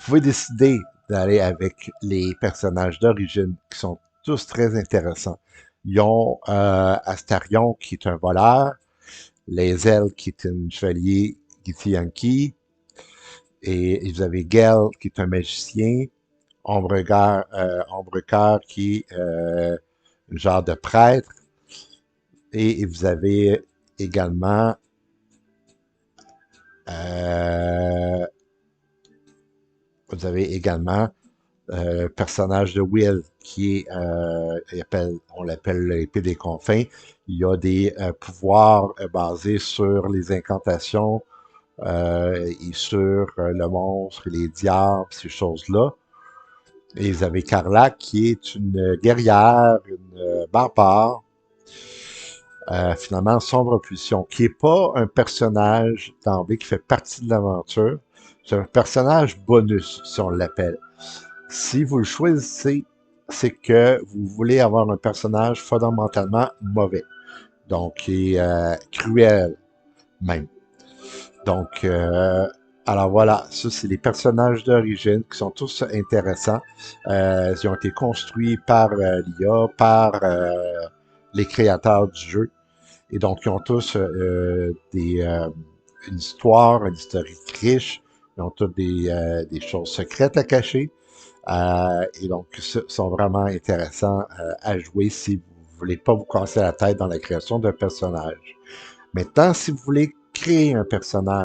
pouvez décider d'aller avec les personnages d'origine qui sont tous très intéressants. Ils ont Astarion qui est un voleur, Lae'zel qui est une chevalier Githyanki, et vous avez Gel qui est un magicien, Ombrecoeur qui est un genre de prêtre, et vous avez également euh, le personnage de Will, qui est, on l'appelle l'épée des confins. Il y a des pouvoirs basés sur les incantations et sur le monstre et les diables, ces choses-là. Et vous avez Carla, qui est une guerrière, une barbare, finalement sombre pulsion, qui n'est pas un personnage d'emblée qui fait partie de l'aventure. C'est un personnage bonus, si on l'appelle. Si vous le choisissez, c'est que vous voulez avoir un personnage fondamentalement mauvais. Donc, qui est cruel, même. Donc, alors voilà, ça, c'est les personnages d'origine qui sont tous intéressants. Ils ont été construits par l'IA, par les créateurs du jeu. Et donc, ils ont tous une histoire, une historique riche. Ils ont tous des choses secrètes à cacher. Et donc, sont vraiment intéressants à jouer si vous ne voulez pas vous casser la tête dans la création d'un personnage. Maintenant, si vous voulez créer un personnage,